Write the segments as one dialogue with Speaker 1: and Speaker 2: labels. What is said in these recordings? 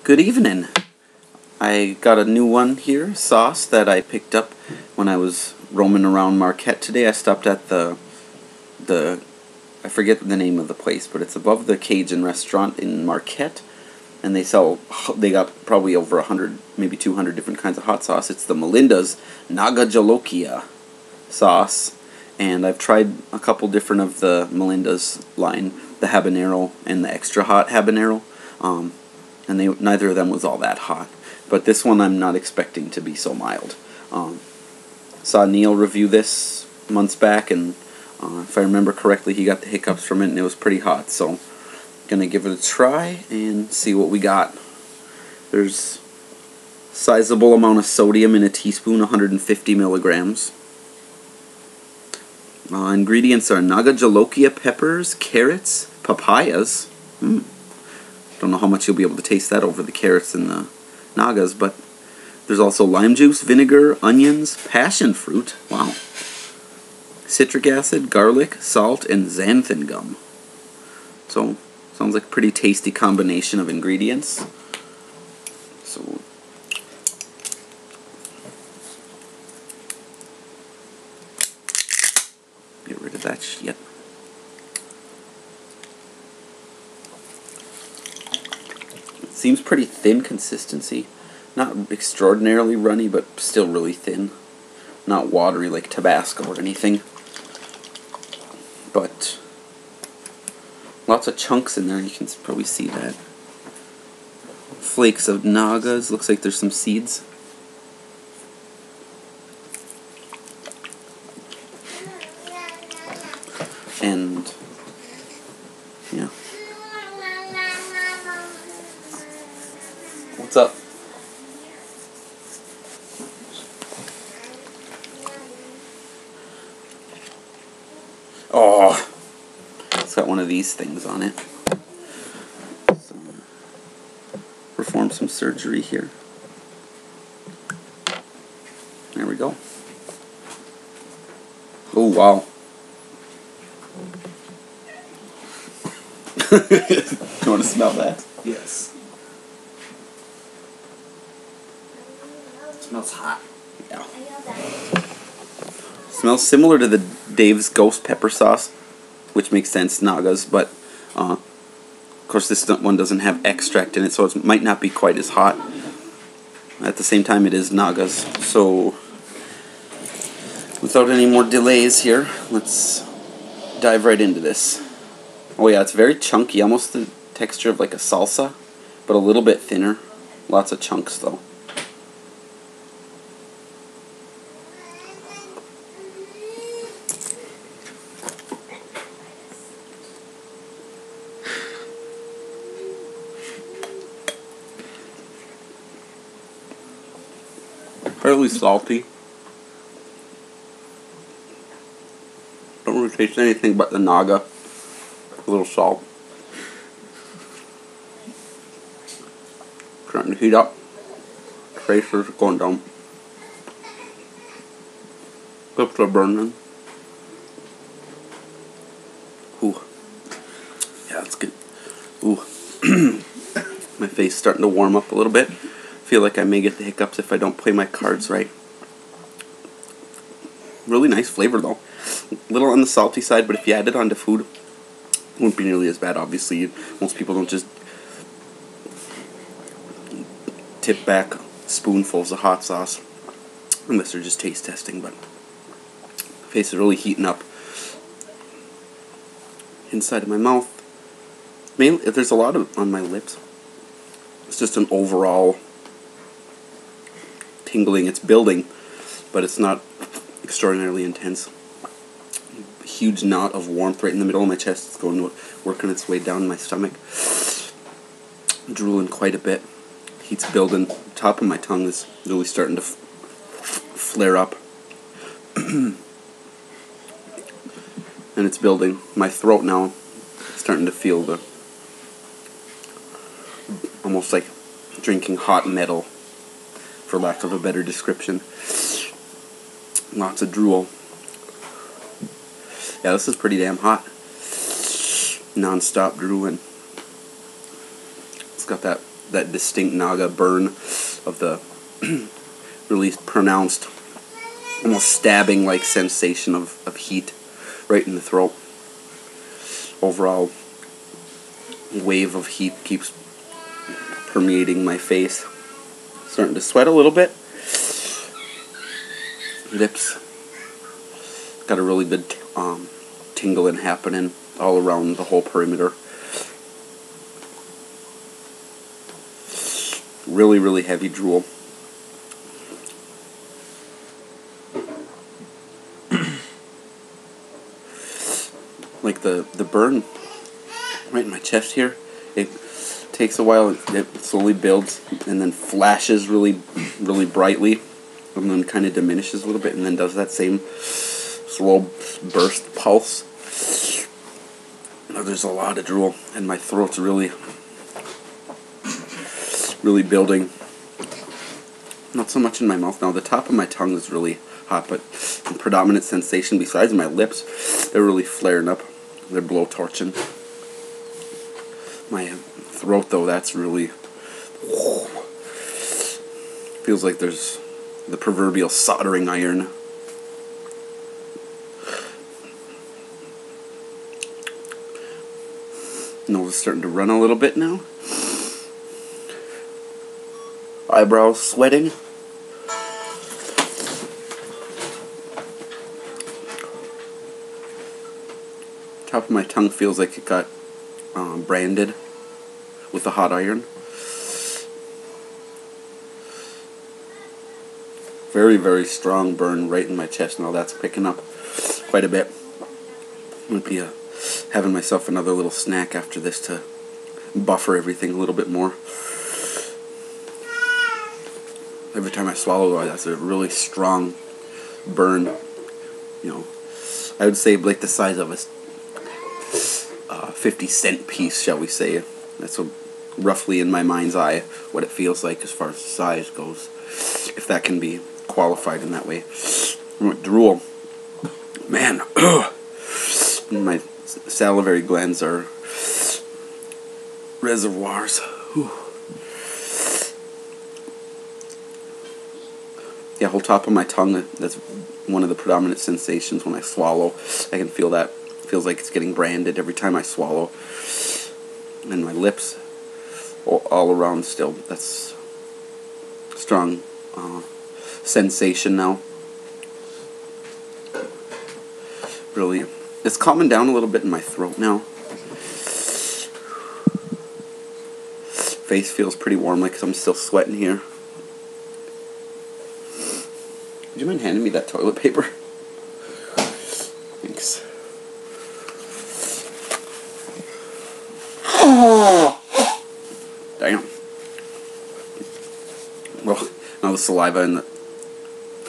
Speaker 1: Good evening. I got a new one here, sauce that I picked up when I was roaming around Marquette today. I stopped at the I forget the name of the place, but it's above the Cajun restaurant in Marquette, and they got probably over 100, maybe 200 different kinds of hot sauce. It's the Melinda's Naga Jolokia sauce, and I've tried a couple different of the Melinda's line, the habanero and the extra hot habanero, and neither of them was all that hot. But this one I'm not expecting to be so mild. Saw Neil review this months back, and if I remember correctly, he got the hiccups from it, and it was pretty hot. So, gonna give it a try and see what we got. There's a sizable amount of sodium in a teaspoon, 150 milligrams. Ingredients are Naga Jolokia peppers, carrots, papayas. Don't know how much you'll be able to taste that over the carrots and the Nagas, but there's also lime juice, vinegar, onions, passion fruit, wow, citric acid, garlic, salt, and xanthan gum. So, sounds like a pretty tasty combination of ingredients. So, get rid of that shit. Seems pretty thin consistency. Not extraordinarily runny, but still really thin. Not watery like Tabasco or anything. But lots of chunks in there, you can probably see that. Flakes of Nagas, looks like there's some seeds. And yeah. What's up? Oh, it's got one of these things on it. So, perform some surgery here. There we go. Oh, wow. You want to smell that?
Speaker 2: Yes. It smells hot.
Speaker 1: Yeah. Smells similar to the Dave's Ghost Pepper Sauce, which makes sense, Naga's, but of course this one doesn't have extract in it, so it might not be quite as hot. At the same time, it is Naga's. So, without any more delays here, let's dive right into this. Oh yeah, it's very chunky, almost the texture of like a salsa, but a little bit thinner. Lots of chunks though. Fairly salty. Don't really taste anything but the Naga. A little salt. Starting to heat up. Tracer's going down. Lips are burning. Ooh. Yeah, that's good. Ooh. My face starting to warm up a little bit. Feel like I may get the hiccups if I don't play my cards right. Really nice flavor though. A little on the salty side, but if you add it onto food, it wouldn't be nearly as bad. Obviously, most people don't just tip back spoonfuls of hot sauce unless they're just taste testing, but my face is really heating up. Inside of my mouth, mainly, there's a lot of on my lips. It's just an overall tingling. It's building, but it's not extraordinarily intense. A huge knot of warmth right in the middle of my chest. It's going to working its way down my stomach. Drooling quite a bit. Heat's building. The top of my tongue is really starting to flare up. And it's building. My throat now starting to feel the almost like drinking hot metal, for lack of a better description. Lots of drool. Yeah, this is pretty damn hot. Non-stop drooling. It's got that that distinct Naga burn of the really pronounced, almost stabbing like sensation of heat right in the throat. Overall wave of heat keeps permeating my face. Starting to sweat a little bit. Lips got a really good tingling happening all around the whole perimeter. Really, really heavy drool. Like the burn right in my chest here, it takes a while, it slowly builds and then flashes really, really brightly and then kind of diminishes a little bit and then does that same slow burst pulse. There's a lot of drool and my throat's really building. Not so much in my mouth now. The top of my tongue is really hot, but the predominant sensation besides my lips, they're really flaring up. They're blowtorching. My throat, though, that's really... feels like there's the proverbial soldering iron. Nose is starting to run a little bit now. Eyebrows sweating. Top of my tongue feels like it got branded with a hot iron. Very, very strong burn right in my chest now. That's picking up quite a bit. I'm going to be having myself another little snack after this to buffer everything a little bit more. Every time I swallow, that's a really strong burn. You know, I would say like the size of a 50-cent piece, shall we say. That's roughly in my mind's eye what it feels like as far as the size goes, if that can be qualified in that way. Drool. Man, my salivary glands are reservoirs. Whew. Yeah, whole top of my tongue, that's one of the predominant sensations when I swallow. I can feel that. It feels like it's getting branded every time I swallow. And my lips, all around still. That's strong sensation now. Really, it's calming down a little bit in my throat now. Face feels pretty warm, like I'm still sweating here. Would you mind handing me that toilet paper? Thanks. Damn. Well, now the saliva in the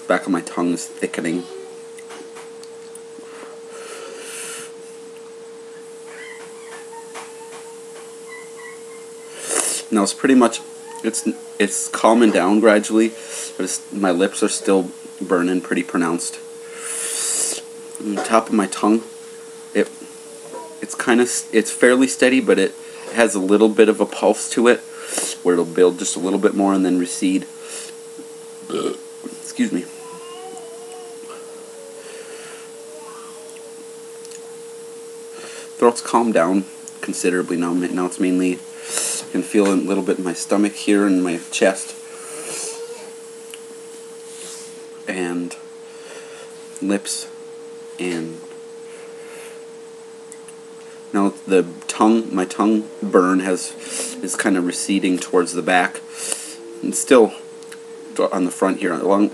Speaker 1: back of my tongue is thickening. Now it's pretty much, it's calming down gradually, but my lips are still burning pretty pronounced. On the top of my tongue, it's fairly steady, but it has a little bit of a pulse to it, where it'll build just a little bit more and then recede. Excuse me. Throat's calmed down considerably now. Now it's mainly, I can feel a little bit in my stomach here and my chest. And lips, and now the tongue, my tongue burn is kind of receding towards the back, and still on the front here, along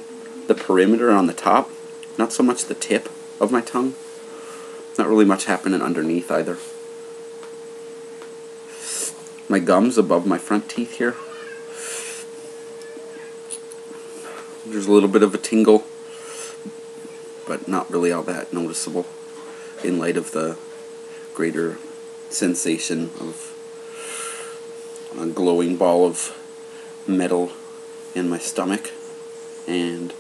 Speaker 1: the perimeter on the top, not so much the tip of my tongue, not really much happening underneath either. My gums above my front teeth here, there's a little bit of a tingle, but not really all that noticeable in light of the greater sensation of a glowing ball of metal in my stomach, and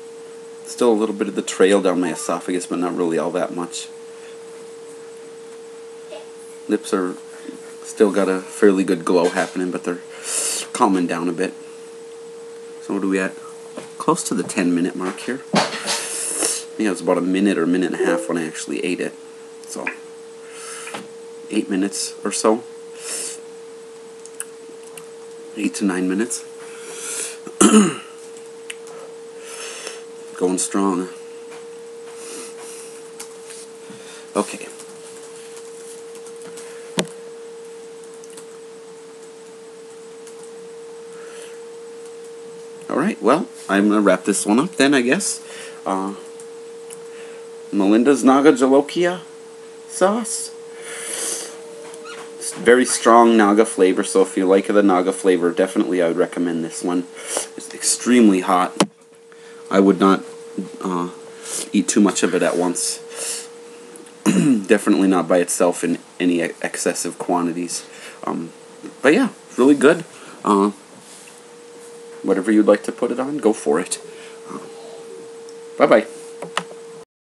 Speaker 1: still a little bit of the trail down my esophagus, but not really all that much. Lips are still got a fairly good glow happening, but they're calming down a bit. So what are we at? Close to the 10-minute mark here. I think it was about a minute or minute and a half when I actually ate it. So 8 minutes or so. 8 to 9 minutes. Going strong. Okay. Alright, well, I'm going to wrap this one up then, I guess. Melinda's Naga Jolokia sauce. It's very strong Naga flavor, so if you like the Naga flavor, definitely I would recommend this one. It's extremely hot. I would not eat too much of it at once. Definitely not by itself in any excessive quantities. But yeah, really good. Whatever you'd like to put it on, go for it. Bye-bye.